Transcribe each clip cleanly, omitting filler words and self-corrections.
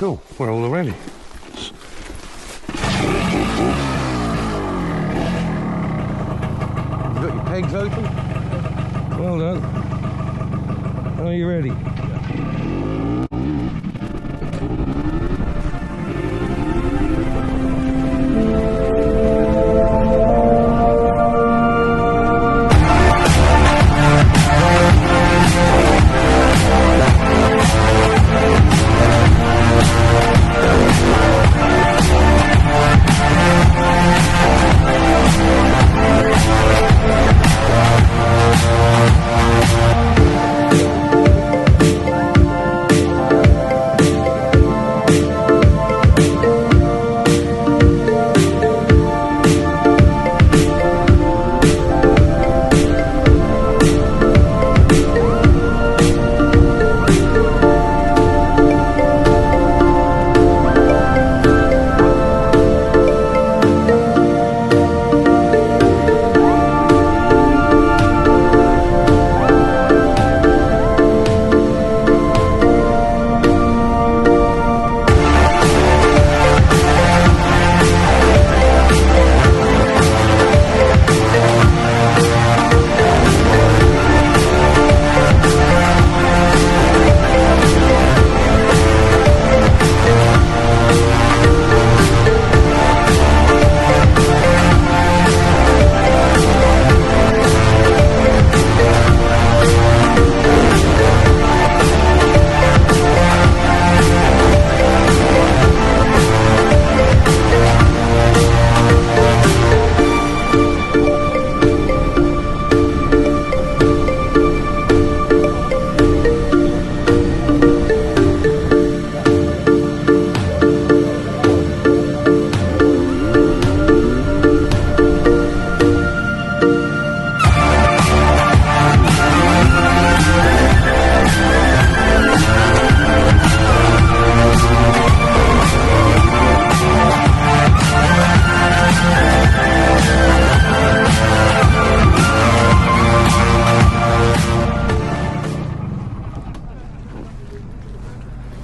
Cool, we're all ready. You got your pegs open? Well done. Are you ready?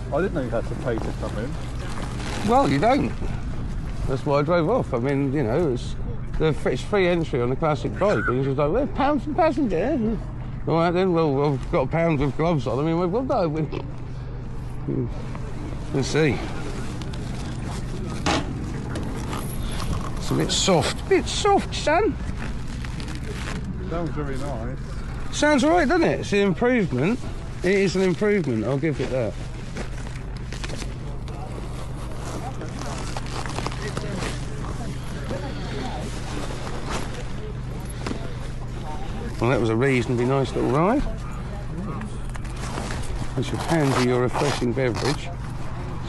I didn't know you had to pay to come in. Well, you don't. That's why I drove off. I mean, you know, it's free entry on a classic bike. And it's just like, well, pound for passenger. All right then, well, we've got a pound with gloves on. I mean, we'll go. Let's see. It's a bit soft, son. Sounds very nice. Sounds all right, doesn't it? It's an improvement. It is an improvement, I'll give it that. Well, that was a reasonably nice little ride. I should hand you your refreshing beverage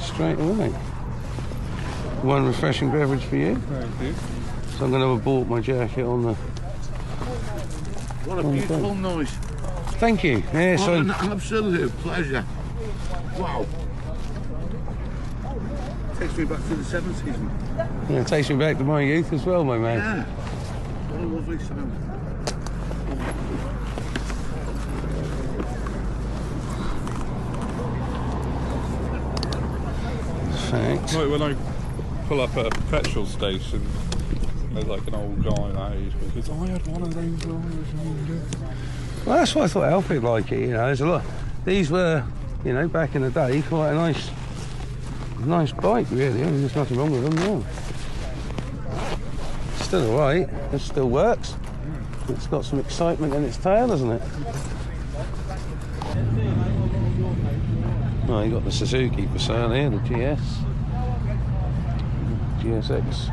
straight away. One refreshing beverage for you. Thank you. So I'm going to abort my jacket on the... What a beautiful noise. Thank you. Yes, What an absolute pleasure. Wow. Takes me back to the 70s. Yeah, it takes me back to my youth as well, my man. Yeah. What a lovely sound. Thanks. Like when I pull up at a petrol station, there's like an old guy that age because I had one of those. Well, that's why I thought Alfie'd like it, you know, there's a lot. These were, you know, back in the day, quite a nice bike, really. I mean, there's nothing wrong with them now. Still alright, it still works. It's got some excitement in its tail, hasn't it? Well, you got the Suzuki for sale here, the GSX.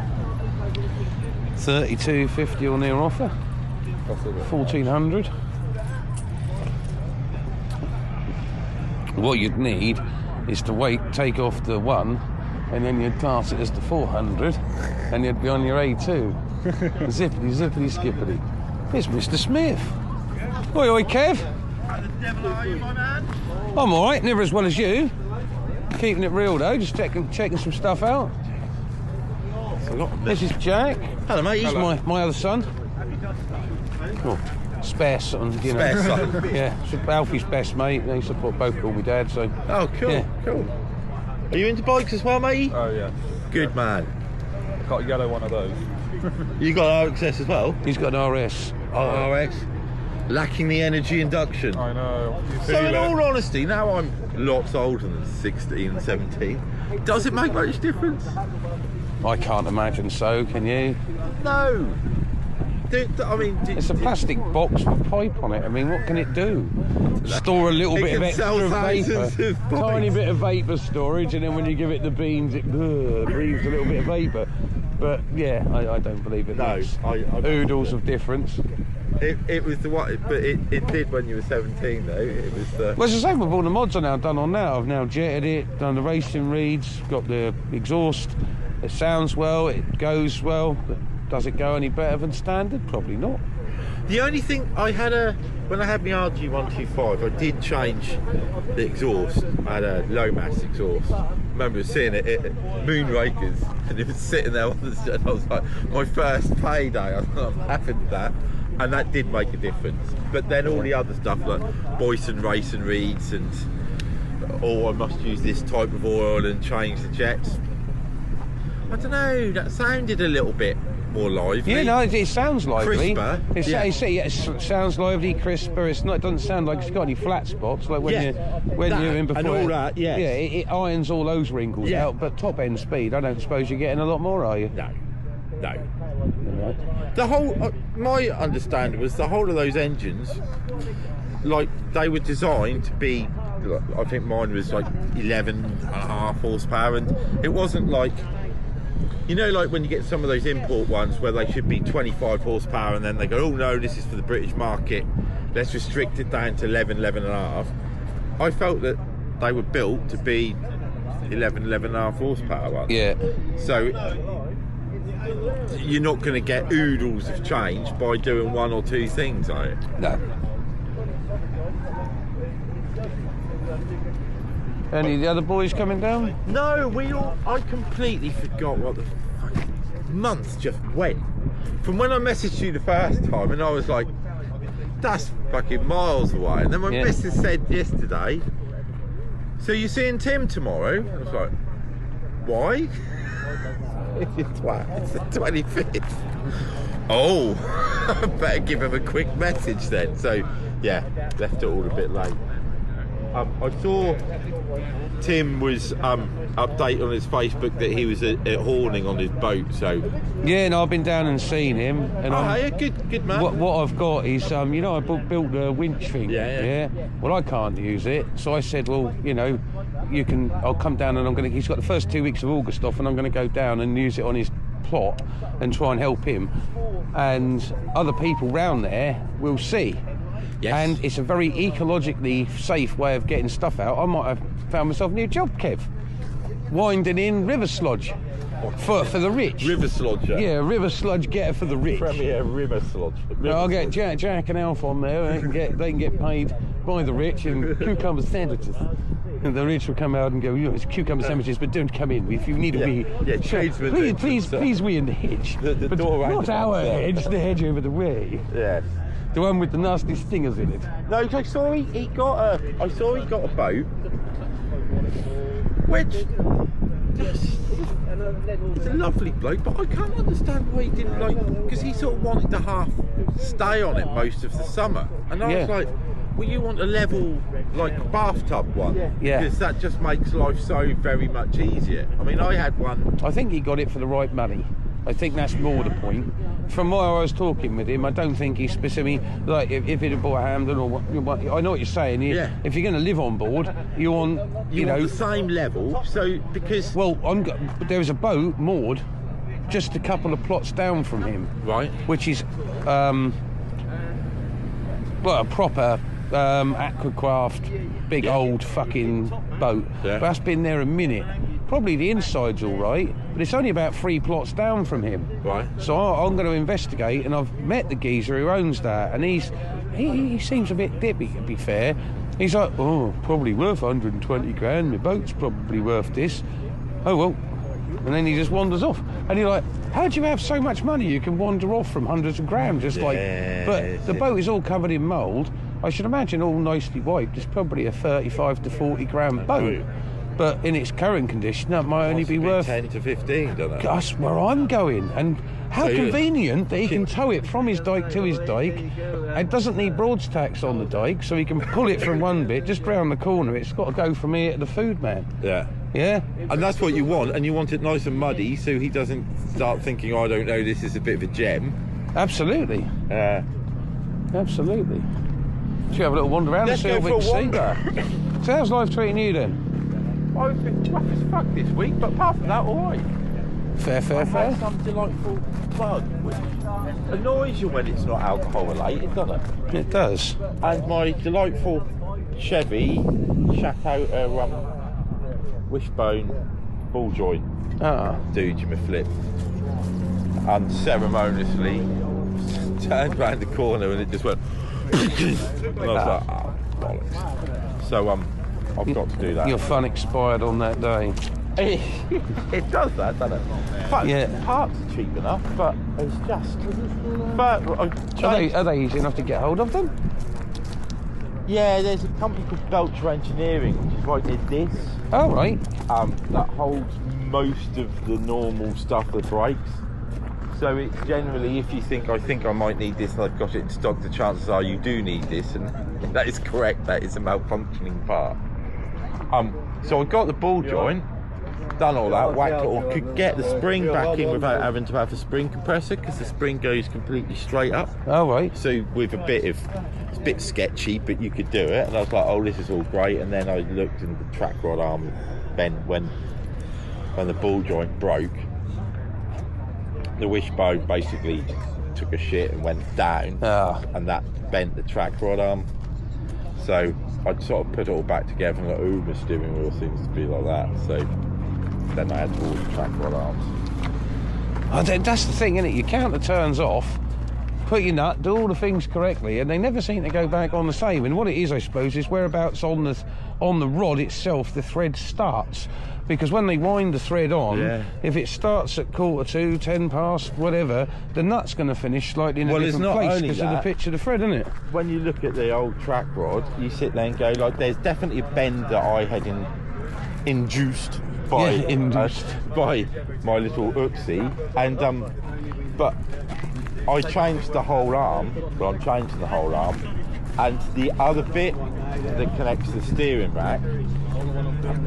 32.50 on their offer. 1,400. What you'd need is to take off the 1, and then you'd class it as the 400, and you'd be on your A2. Zippity, zippity, skippity. It's Mr. Smith. Oi, oi, Kev. How the devil are you, my man? I'm alright, never as well as you. Keeping it real though, just checking some stuff out. This is Jack. Hello, mate. He's my other son. Oh, spare son, you know. Spare son. Yeah, so Alfie's best mate. They both call me dad, so. Oh, cool, yeah. cool. Are you into bikes as well, mate? Oh yeah. Good man. I've got a yellow one of those. You got RXS as well? He's got an RS. Oh, RX. Lacking the energy induction. I know. You So feel in it. all honesty, now I'm lots older than 16 and 17. Does it make much difference? I can't imagine so, can you? No. I mean, It's a plastic box with pipe on it. I mean, what can it do? Store a little It bit of can sell extra thousands vapour. of bikes. Tiny bit of vapour storage, and then when you give it the beans, it breathes a little bit of vapour. But yeah, I don't believe it No, makes I oodles of difference. It was the what, but it did when you were 17 though. It was the. Well, it's the same with all the mods are now done on now. I've now jetted it, done the racing reeds, got the exhaust. It sounds well, it goes well. But does it go any better than standard? Probably not. The only thing I had when I had my RG125, I did change the exhaust. I had a low mass exhaust. I remember seeing it at Moonrakers, and it was sitting there on the shed. I was like, my first payday. I'm having that, and that did make a difference. But then all the other stuff like Boyson racing reeds and I must use this type of oil and change the jets. I don't know. That sounded a little bit more lively. Yeah, no, it sounds lively. Crisper. It sounds lively, crisper. It's not. It doesn't sound like it's got any flat spots. Like when you're in before. and all that. Yes. Yeah, it irons all those wrinkles out. But top end speed, I don't suppose you're getting a lot more, are you? No. The whole, my understanding was the whole of those engines, like they were designed to be. I think mine was like 11.5 horsepower, and it wasn't like. You know, like when you get some of those import ones where they should be 25 horsepower and then they go, oh no, this is for the British market, let's restrict it down to 11.5. I felt that they were built to be 11.5 horsepower ones. Yeah. So you're not going to get oodles of change by doing one or two things, are you? No. Any of the other boys coming down? No, I completely forgot what the fucking month just went. From when I messaged you the first time and I was like, that's fucking miles away. And then my missus said yesterday, so you're seeing Tim tomorrow? I was like, why? You twat, it's the 25th. Oh, I better give him a quick message then. So, yeah, left it all a bit late. I saw Tim was update on his Facebook that he was at Horning on his boat. So yeah, no, I've been down and seen him. And yeah, good man. What I've got is you know, I built a winch thing. Yeah. Well, I can't use it, so I said, well, you know, I'll come down and he's got the first 2 weeks of August off, and I'm going to go down and use it on his plot and try and help him, and other people round there will see. Yes. And it's a very ecologically safe way of getting stuff out. I might have found myself a new job, Kev. Winding in river sludge for the rich. River sludge. Yeah, river sludge getter for the rich. Premier river sludge. I'll get Jack and Alf on there. They can get paid by the rich in cucumber sandwiches. And the rich will come out and go, it's cucumber sandwiches, but don't come in. If you need a wee, please wee in the hedge. The door not our hedge, the hedge over the way. Yes. The one with the nasty stingers in it. No, I saw he got a boat, which it's a lovely bloke, but I can't understand why he didn't because he sort of wanted to half stay on it most of the summer, and I was like, well, you want a level bathtub one, because that just makes life so very much easier. I mean, I had one. I think he got it for the right money. I think that's more the point. From what I was talking with him, I don't think he specifically, like, if he'd have bought a Hamden or what, I know what you're saying. If you're going to live on board, you want the same level. So, because... Well, there was a boat moored just a couple of plots down from him. Right. Which is, a proper aquacraft, big old fucking boat. Yeah. But that's been there a minute. Probably the inside's all right, but it's only about 3 plots down from him. Right. So I'm going to investigate, and I've met the geezer who owns that, and he seems a bit dippy, to be fair. He's like, oh, probably worth 120 grand. My boat's probably worth this. Oh well. And then he just wanders off, and you're like, how do you have so much money you can wander off from hundreds of grand? But the boat is all covered in mould. I should imagine all nicely wiped. It's probably a 35 to 40 grand boat. But in its current condition, that might only be Possibly worth. 10 to 15, don't it? That's where I'm going. And how So you- convenient that he can tow it from his dike to his dike. It doesn't need broadstacks on the dike, so he can pull it from one bit just round the corner. It's got to go from here to the food man. Yeah. Yeah? And that's what you want, and you want it nice and muddy so he doesn't start thinking, oh, I don't know, this is a bit of a gem. Absolutely. Absolutely. Should we have a little wander around and Let's see go what we for a can wander. see? So how's life treating you then? I've been rough as fuck this week, but apart from that, all right. Fair, fair, I've fair. had some delightful bug, which annoys you when it's not alcohol related, doesn't it? It does. And my delightful Chevy Chateau wishbone ball joint Ah. dude, you flip, unceremoniously turned round the corner and it just went. And I was like, oh, bollocks. So I've got to do that. Your fun expired on that day. It does that, doesn't it? But Yeah. parts are cheap enough, but it's just. But Are they easy enough to get hold of them? yeah, there's a company called Belcher Engineering, which is right near this. Oh, right. That holds most of the normal stuff that breaks. So it's generally, if you think, I think I might need this and I've got it in stock, the chances are you do need this, and that is correct, that is a malfunctioning part. So I got the ball joint, done all that, whacked it all, could get the spring back in without having to have a spring compressor, because the spring goes completely straight up. Oh, right. So with a bit of, it's a bit sketchy, but you could do it, and I was like, oh, this is all great, and then I looked and the track rod arm bent when the ball joint broke. The wishbone basically took a shit and went down, and that bent the track rod arm. So I sort of put it all back together and oh, my steering wheel seems to be like that. So then I had to order track rod arms. That's the thing, isn't it? You count the turns off, put your nut, do all the things correctly, and they never seem to go back on the same. And what it is, I suppose, is whereabouts on the rod itself the thread starts. Because when they wind the thread on, if it starts at 1:45, 10 past, whatever, the nut's going to finish slightly in a different place because of the pitch of the thread, isn't it? When you look at the old track rod, you sit there and go, like, there's definitely a bend that I had induced by by my little oopsie, and but I changed the whole arm. Well, I'm changing the whole arm, and the other bit that connects the steering rack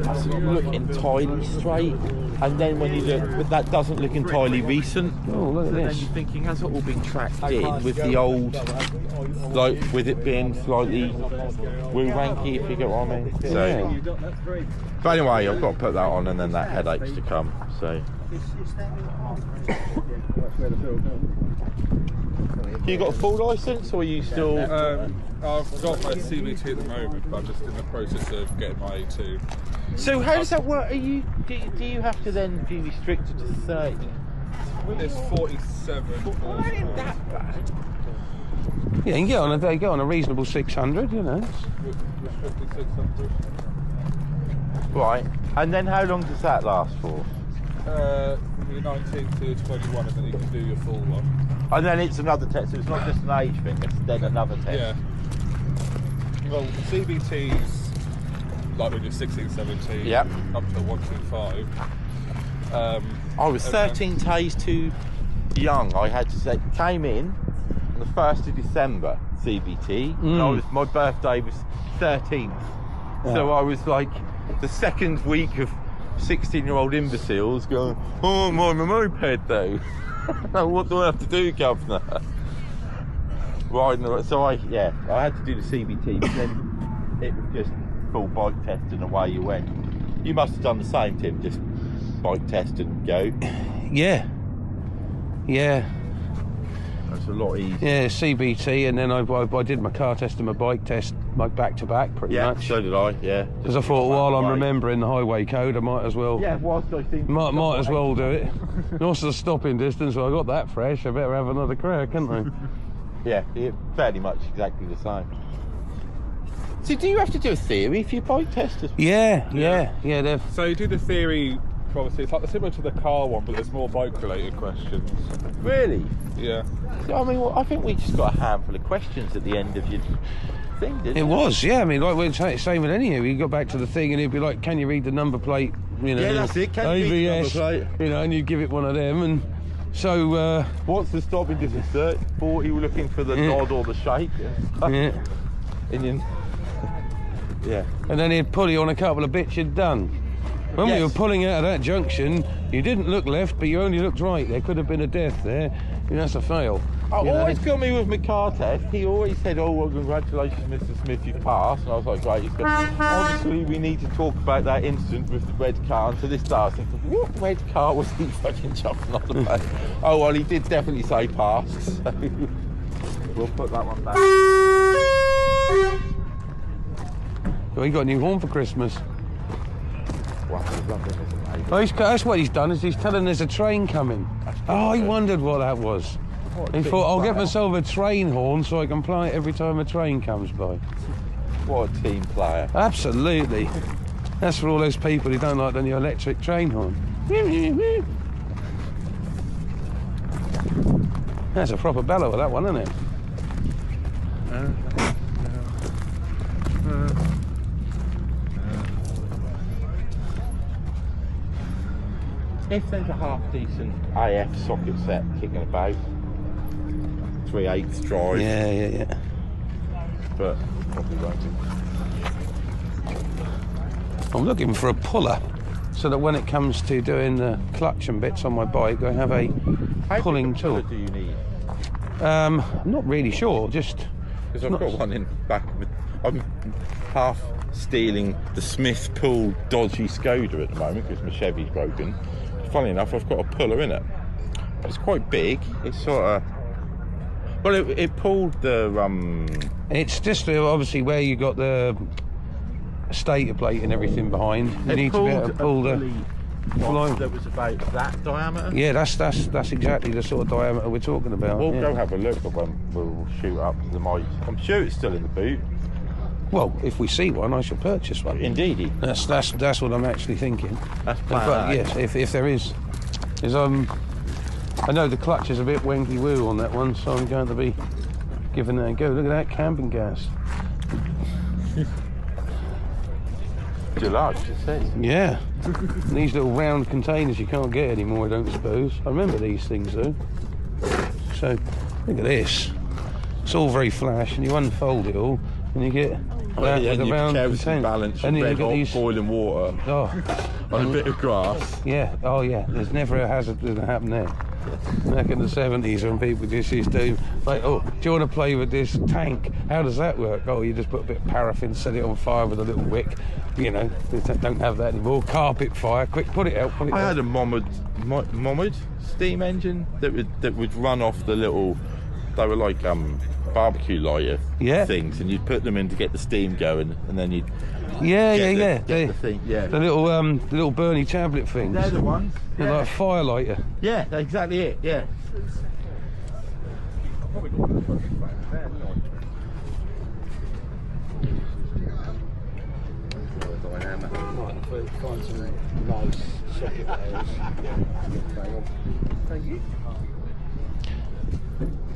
doesn't look entirely straight, and then when you look, but that doesn't look entirely recent. Oh, look at Then this. you're thinking, has it all been tracked in with the old, like with it being slightly woo-wanky, if you get what I mean? So, but anyway, I've got to put that on, and then that headache's to come. So, you got a full license, or are you still? I've got my CVT at the moment, but I'm just in the process of getting my A2. So how does that work? Are you do you have to then be restricted to 30? It's 47. Why isn't that bad? Yeah, you can get on a reasonable 600, you know. Restricted 600. Right. And then how long does that last for? From your 19 to 21, and then you can do your full one. And then it's another test. So it's not just an age thing. It's then another test. Yeah. Well, the CVT's like when you're 16, 17, Yep. up to 125. I was 13 days too young. I had to say, came in on the 1st of December, CVT. And my birthday was 13th. So I was like the second week of 16-year-old imbeciles going, oh, I'm on a moped though. What do I have to do, governor? Riding, so I had to do the CVT, but then it was just full bike test and away you went. You must have done the same, Tim, just bike test and go. Yeah. That's a lot easier. Yeah, CBT, and then I did my car test and my bike test, my back-to-back, pretty much. So did I, yeah. Because I thought, while I'm remembering the highway code, I might as well... Yeah, whilst I think... Might as well do it. And also the stopping distance, well, I got that fresh, I better have another crack, hadn't I? Yeah, fairly much exactly the same. So do you have to do a theory for your bike test as well? Yeah. So you do the theory, obviously, it's like similar to the car one, but there's more bike-related questions. Really? Yeah. I mean, I think we just got a handful of questions at the end of your thing, didn't it? It was, yeah. I mean, like we're saying with any, you got back to the thing and he'd be like, "Can you read the number plate?" You know, Yeah, that's it. Can you read the number plate? You know, and you'd give it one of them, and so. What's the stopping distance? 40. We're looking for the nod or the shake. Yeah. Indian. Yeah. And then he'd pull you on a couple of bits you'd done. When we were pulling out of that junction, you didn't look left, but you only looked right. There could have been a death there. That's a fail. Always got me with my car test. He always said, "Oh, well, congratulations, Mr. Smith, you've passed." And I was like, "Great." He said, "Obviously, we need to talk about that incident with the red car." And so this starts thinking, what red car was he fucking jumping on the back? Oh, well, he did definitely say passed. So we'll put that one back. Well, he got a new horn for Christmas. Wow, Oh, that's what he's done, is he's telling there's a train coming. Oh, he wondered what that was. He thought, I'll get myself a train horn so I can play it every time a train comes by. What a team player. Absolutely. That's for all those people who don't like the new electric train horn. That's a proper bellow of that one, isn't it? If there's a half decent AF socket set kicking about, 3/8 drive. Yeah. But probably won't be. I'm looking for a puller so that when it comes to doing the clutch and bits on my bike, I have a pulling tool. How big a puller do you need? I'm not really sure, just... Because I've got one in back. I'm half stealing the Smith Pool dodgy Skoda at the moment because my Chevy's broken. Funny enough, I've got a puller in it. It's quite big. It's sort of... Well, it pulled the... It's just obviously where you got the stator plate and everything behind. You need to be able to pull the line. That was about that diameter. Yeah, that's exactly the sort of diameter we're talking about. We'll go have a look at when we'll shoot up to the mic. I'm sure it's still in the boot. Well, if we see one, I shall purchase one. Indeedy. That's what I'm actually thinking. That's But yes, if there is, I know the clutch is a bit wanky woo on that one, so I'm going to be giving that a go. Look at that camping gas. Deluxe, it says. Yeah. And these little round containers you can't get anymore, I don't suppose. I remember these things though. So look at this. It's all very flash, and you unfold it all, and you get that with a round container. Balance and red hot boiling water on a bit of grass. Yeah. Oh yeah. There's never a hazard that happen there. Back in the 70s when people just used to like, oh, do you want to play with this tank? How does that work? Oh, you just put a bit of paraffin, set it on fire with a little wick. You know, they don't have that anymore. Carpet fire, quick, put it out. I had a Mommad steam engine that would run off the little. They were like barbecue lighter things, and you'd put them in to get the steam going, and then you'd get the thing, the little Bernie tablet things. They're the ones. They're like a fire lighter. Yeah, that's exactly it. Yeah. Find some nice socket Thank you.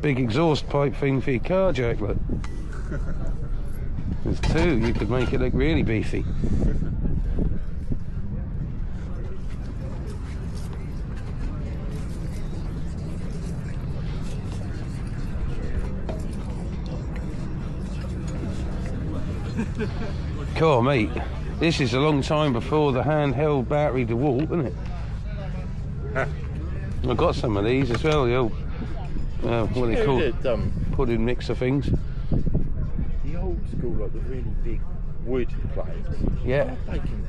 Big exhaust pipe thing for your car, Jack, look. There's two, you could make it look really beefy. Cool, mate. This is a long time before the handheld battery DeWalt, isn't it? I've got some of these as well, the old, what are they called? Pudding mixer things. The old school, like the really big wood plates. Yeah. They can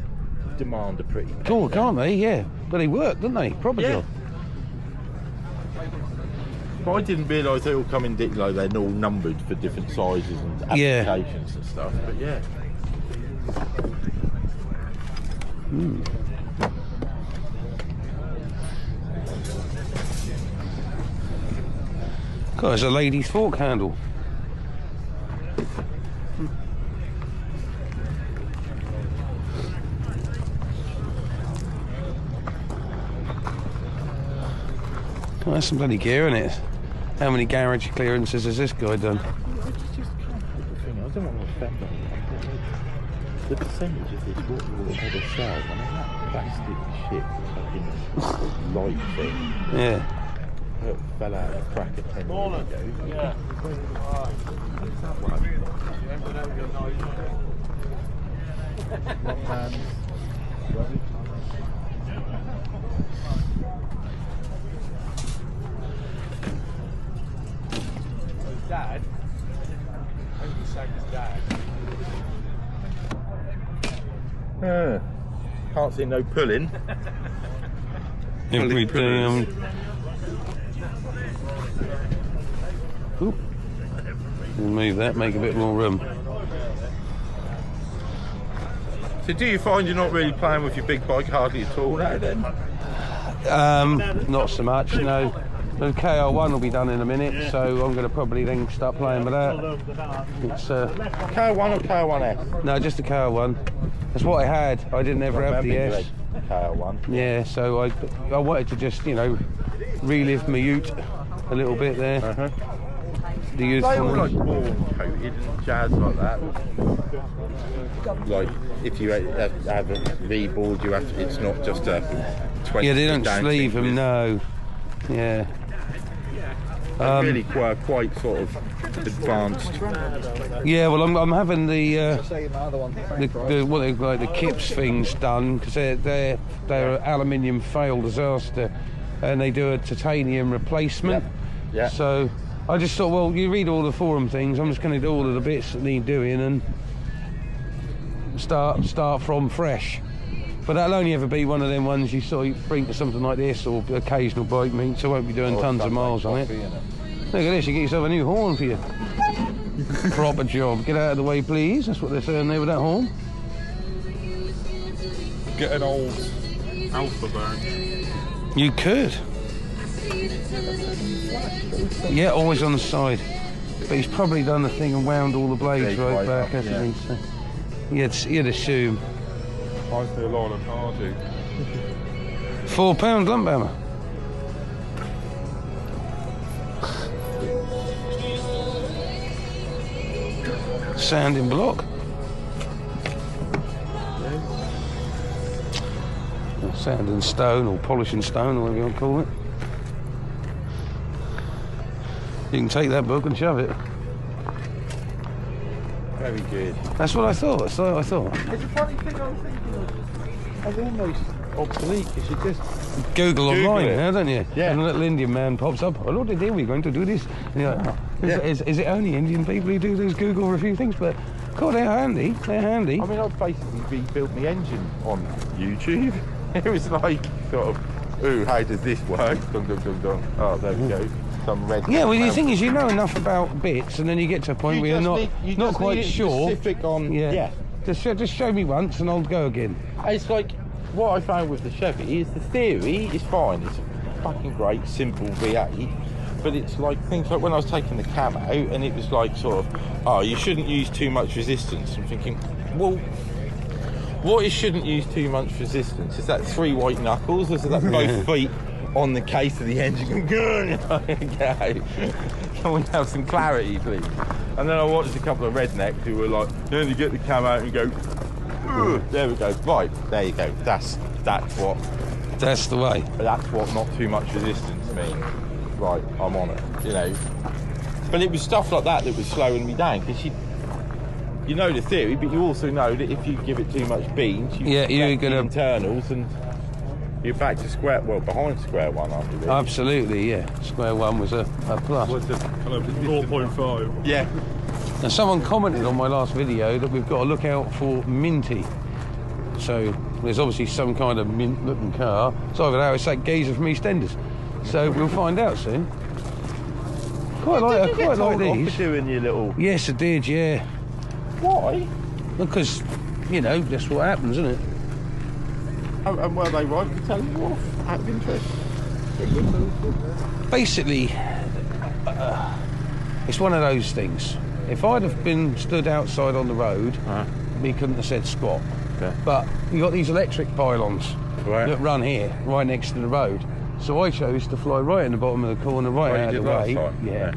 demand a pretty. Cool, can't they? Yeah. But they work, don't they? Proper job. But I didn't realise they all come in, like they're all numbered for different sizes and applications and stuff. But yeah. God, there's a lady's fork handle. Oh, there's some bloody gear in it. How many garage clearances has this guy done? I just can't put the thing. I don't want to effect on it. The percentage of this water had a shell, and then that plastic shit fucking light thing. Yeah. It fell out of the crack of 10 years ago. Yeah. Dad. I think the same as Dad. Can't see no pulling. Every day. Oop. We'll move that, make a bit more room. So do you find you're not really playing with your big bike hardly at all now then? Not so much, no. The KR1 will be done in a minute, so I'm going to probably then start playing with that. It's KR1 or KR1S? no, just the KR1. That's what I had. I didn't ever have the S. KR1. Yeah, so I wanted to just, you know, relive my ute a little bit there. The youth. They all like ball coated and jazz like that. Like if you have a V-board, you have to, it's not just a 20. Yeah, they don't sleeve them, no. Yeah. Really quite sort of advanced. Yeah, well, I'm having the what they like the Kips things done because they're aluminium fail disaster, and they do a titanium replacement. Yeah. So I just thought, well, you read all the forum things. I'm just going to do all of the bits that need doing and start from fresh. But that'll only ever be one of them ones you sort of bring to something like this or occasional bike meets. So I won't be doing tons of miles on it. Look at this, you get yourself a new horn for you. Proper job. Get out of the way, please. That's what they're saying there with that horn. Get an old Alpha badge. You could. Yeah, always on the side. But he's probably done the thing and wound all the blades right back, hasn't he? So you'd assume. I feel a lot of party. £4 lump hammer. Sanding block. Sanding stone or polishing stone, or whatever you want to call it. You can take that book and shove it. Very good. That's what I thought. That's what I thought. It's a funny thing I was thinking of almost obsolete because you just Google online it. now, don't you? Yeah. And a little Indian man pops up. Hello, today we're going to do this. And you're like, oh, is it only Indian people who do those Google review things? But, God, they're handy. They're handy. I mean, I basically rebuilt my engine on YouTube. It was like sort of, ooh, how does this work? Dun, dun, dun, dun. Oh, there we go. Some red. Yeah, well, the thing is, you know enough about bits, and then you get to a point where you're not quite sure. Specific on, yeah. Just show me once, and I'll go again. It's like what I found with the Chevy is the theory is fine. It's a fucking great, simple V8, but it's like things like when I was taking the cam out, and it was like sort of, oh, you shouldn't use too much resistance. I'm thinking, well, what is shouldn't use too much resistance? Is that 3 white knuckles, or is that both feet on the case of the engine? Can we have some clarity, please? And then I watched a couple of rednecks who were like, then you get the cam out and go, there we go. Right, there you go. That's what. That's the way. That's what not too much resistance means. Right, I'm on it. You know. But it was stuff like that was slowing me down because you know the theory, but you also know that if you give it too much beans, you're gonna internals and you're back to behind square one, aren't you? Really? Absolutely, yeah. Square one was a plus. What's the kind of 4.5? Yeah. Now, someone commented on my last video that we've got to look out for minty. So there's obviously some kind of mint-looking car. It's either that or it's that geezer from EastEnders. So we'll find out soon. Quite like these. For doing your little. Yes, I did. Yeah. Why? Because that's what happens, isn't it? And were they right to tell you off out of interest? Basically, it's one of those things. If I'd have been stood outside on the road, we couldn't have said squat. Okay. But you got these electric pylons that run here, right next to the road. So I chose to fly right in the bottom of the corner, right out of the way. Yeah.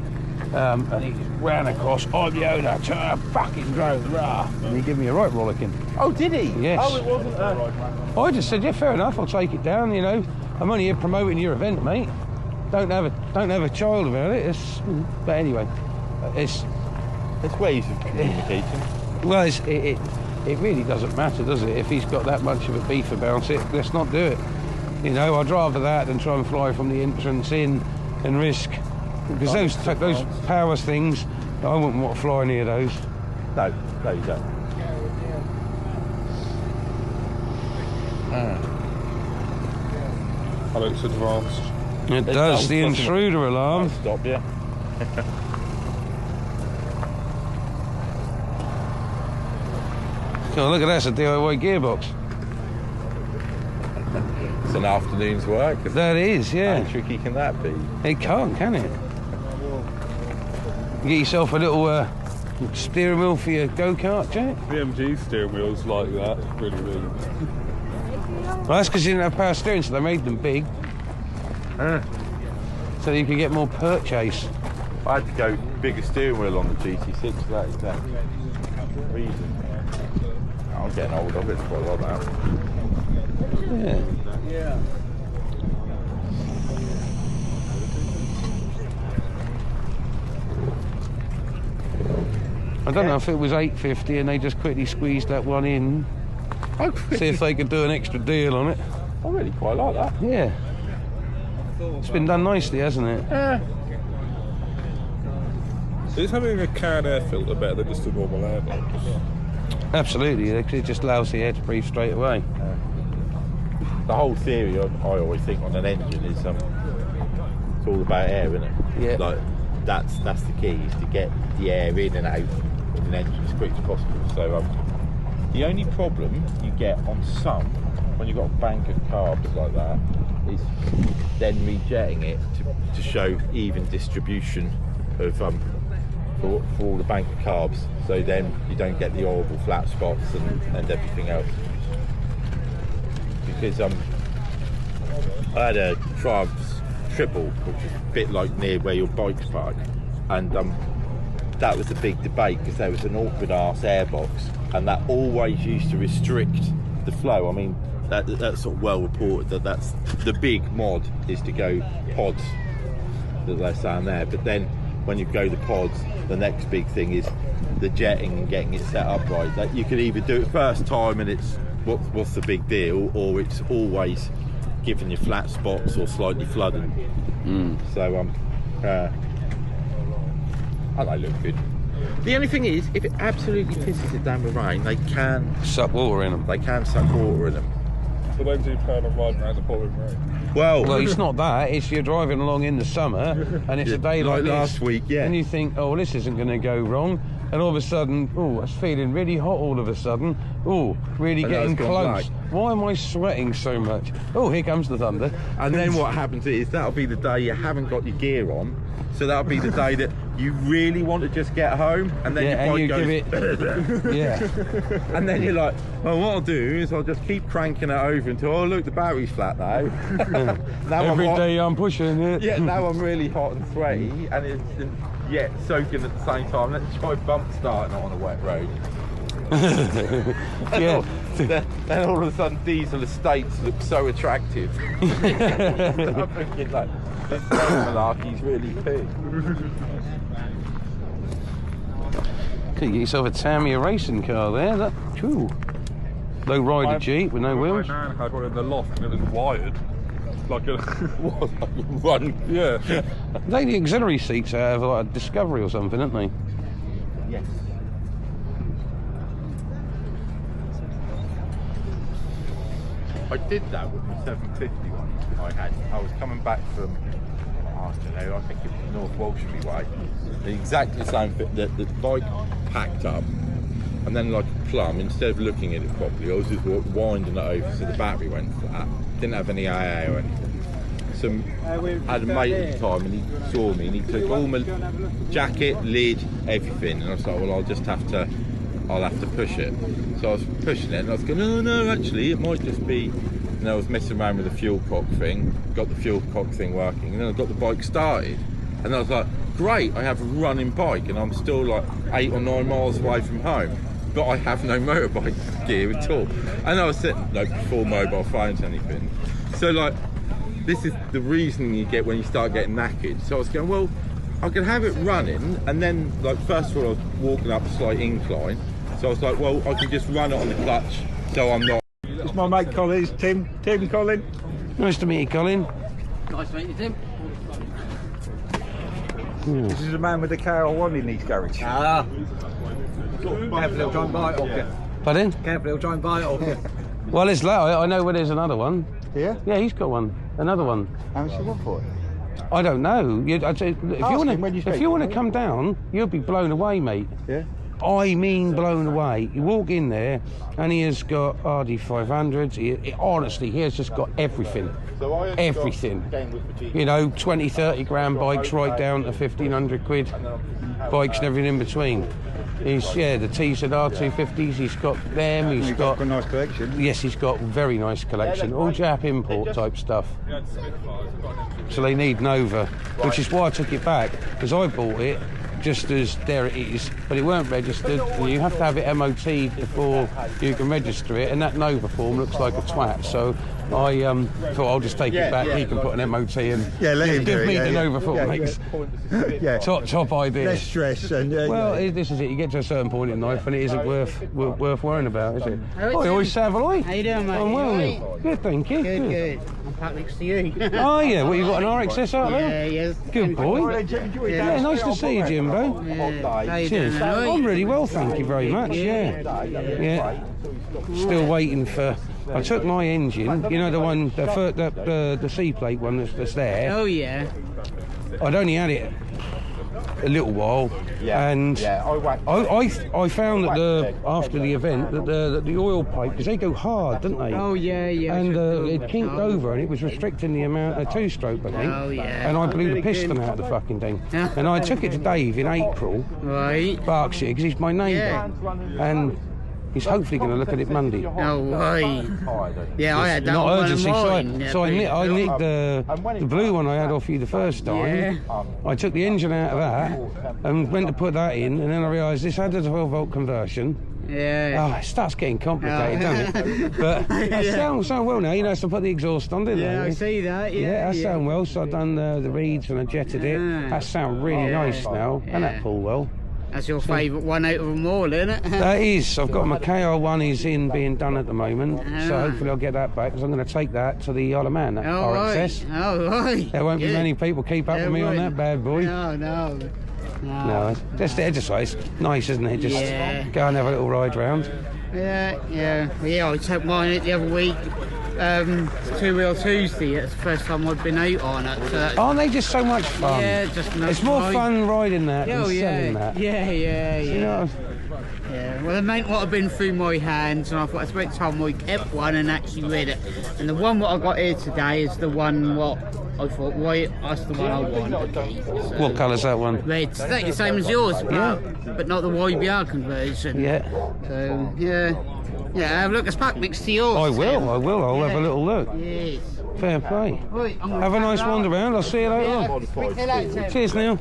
And he just ran across, I'm the owner, fucking drove, rah. And he gave me a right rollicking. Oh, did he? Yes. Oh, it wasn't I just said, yeah, fair enough, I'll take it down, you know. I'm only here promoting your event, mate. Don't have a child about it. But anyway, it's ways of communicating. Well, it really doesn't matter, does it? If he's got that much of a beef about it, let's not do it. You know, I'd rather that than try and fly from the entrance in and risk. Because those powers things, I wouldn't want to fly near those. No, you don't. That looks advanced. It does, the intruder alarm. Stop, yeah. Oh, look at that, it's a DIY gearbox. It's an afternoon's work. That is, yeah. How tricky can that be? It can't, can it? Get yourself a little steering wheel for your go-kart, Jack. BMG steering wheels like that, really. Well, that's because you didn't have power steering, so they made them big. So you could get more purchase. I had to go bigger steering wheel on the GT6 for that exact reason. I'm getting old, I've been quite a lot now. Yeah. I don't know if it was 850 and they just quickly squeezed that one in. See if they could do an extra deal on it. I really quite like that. Yeah. It's been done nicely, hasn't it? Yeah. Is having a can air filter better than just a normal air box? Absolutely, it just allows the air to breathe straight away. The whole theory, I always think, on an engine is it's all about air, isn't it? Yeah. Like that's the key, is to get the air in and out of an engine as quick as possible. So the only problem you get on some, when you've got a bank of carbs like that, is then rejetting it to show even distribution of for all the bank of carbs. So then you don't get the horrible flat spots and everything else. Because I had a Tribes triple, which is a bit like near where your bike's parked, and that was a big debate because there was an awkward arse airbox, and that always used to restrict the flow. I mean, that's sort of well reported that's the big mod is to go pods that they're saying there, but then when you go the pods, the next big thing is the jetting and getting it set up right. That you could either do it first time and it's what's the big deal, or it's always giving you flat spots or slightly flooding. So they look good. The only thing is, if it absolutely pisses it down with rain, they can Suck water in them. They can suck water in them. So when do you plan on riding around the pouring rain? Well, it's not that. It's you're driving along in the summer, and it's a day like this, last week, yeah. And you think, oh, this isn't going to go wrong, and all of a sudden, oh, it's feeling really hot. All of a sudden, oh, really And getting it's gone close. black. Why am I sweating so much? Oh, here comes the thunder. And then what happens is that'll be the day you haven't got your gear on, so that'll be the day that you really want to just get home, and then your bike goes, yeah. and then you're like, well, what I'll do is I'll just keep cranking it over until, oh look, the battery's flat now. Now Every I'm hot. day I'm pushing it. Yeah, now I'm really hot and sweaty, and it's soaking at the same time. Let's try bump starting on a wet road. Yeah. Then all of a sudden diesel estates look so attractive. I'm thinking like, this malarkey's really big. Could get yourself a Tamiya racing car there. That cool. Low rider Jeep with no wheels. My nan had one in the loft and it was wired. Like a Run. yeah. They the auxiliary seats have like a Discovery or something, don't they? Yes. I did that with my 750 one I had. I was coming back from, I don't know, I think it was North Walshamie way. Exactly the same fit. The bike packed up, and then like a plum, instead of looking at it properly, I was just winding it over so the battery went flat. Didn't have any AA or anything. So I had a mate at the time, and he saw me, and he took all my jacket, lid, everything, and I was like, well, I'll have to push it. So I was pushing it, and I was going, no, actually, it might just be. And I was messing around with the fuel cock thing, got the fuel cock thing working, and then I got the bike started, and I was like, great, I have a running bike and I'm still like 8 or 9 miles away from home, but I have no motorbike gear at all. And I was sitting like before mobile phones, anything. So like, this is the reasoning you get when you start getting knackered. So I was going, well, I can have it running, and then like first of all I was walking up a slight incline. So I was like, well, I can just run it on the clutch, so I'm not. It's my mate Colin, it's Tim. Tim, Colin. Nice to meet you, Colin. Nice to meet you, Tim. This is the man with the KR1 in his garage. Ah. Careful, he'll try and buy it off you. Pardon? Careful, he'll try and buy it off you. Well, it's low. I know where there's another one. Yeah? Yeah, he's got one. Another one. How much you want for it? I don't know. If you want to come down, you'll be blown away, mate. Yeah? I mean blown away. You walk in there and he has got RD 500s. Honestly, he has just got everything. Everything. You know, 20, 30 grand bikes right down to 1,500 quid bikes and everything in between. He's, yeah, the TZ R250s, he's got them, he's got a nice collection. Yes, he's got a very nice collection, all Jap import type stuff. So they need Nova, which is why I took it back, because I bought it just as there it is, but it weren't registered. You have to have it MOT'd before you can register it, and that Nova form looks like a twat, so I thought I'll just take it back. He can put an MOT in. Yeah, let him give do it, me yeah, the yeah. Nova form, mate. Yeah. Top idea. Less stress and Well, this is it. You get to a certain point in life, and it isn't worth worrying about, is it? Oh, always Savoy. How you doing, mate? I'm well, mate. Good, thank you. Good. I'm back next to you. Oh yeah, well you got an RXS out there? Yeah. Good boy. Yeah, nice to see you, Jimbo. How you Cheers. doing, mate? I'm really well, thank you very much. Yeah. Still waiting for. I took my engine. You know the one, the C plate one that's there. Oh yeah. I'd only had it a little while, and I found that after the event that the oil pipe, because they go hard, don't they? Oh yeah. And it kinked over and it was restricting the amount of two-stroke, I think. Oh yeah. And I blew the piston out of the fucking thing. And I took it to Dave in April, Right. Berkshire, because he's my neighbour, and he's hopefully going to look at it Monday. No way. Yeah, I had that Not one urgency, of mine. so I nicked the blue one I had off you the first time. Yeah. I took the engine out of that and went to put that in, and then I realised this had a 12-volt conversion. Yeah. Oh, it starts getting complicated, doesn't it? But it sounds so well now. You know, so I put the exhaust on, didn't Yeah, I? I see that. Yeah, that sound well. So I've done the reeds and I jetted it. That sound really nice now, and that pull well. That's your favourite one out of them all, isn't it? That is. I've got my KR1 is in being done at the moment, so hopefully I'll get that back, because I'm going to take that to the Isle of Man, that RXS. Right. There won't be many people keep up with me on that bad boy. No. No, just the exercise. Nice, isn't it? Just go and have a little ride round. Yeah. I took mine out the other week. Two-wheel Tuesday. It's the first time I've been out on it. So Aren't they just so much fun? yeah, just It's more fun riding that than selling that. Yeah. You know, Yeah, well, it meant what had been through my hands, and I thought it's about time I kept one and actually read it. And the one what I got here today is the one what I thought, right, that's the one I want to keep. So, what colour's that one? red, exactly the same as yours, but not the YBR conversion. Yeah. So, have a look, it's back next to yours. I will. I'll have a little look. Yes. Fair play. Right, Have a nice wander around. I'll see you later on. Speak to you later. Cheers, Neil.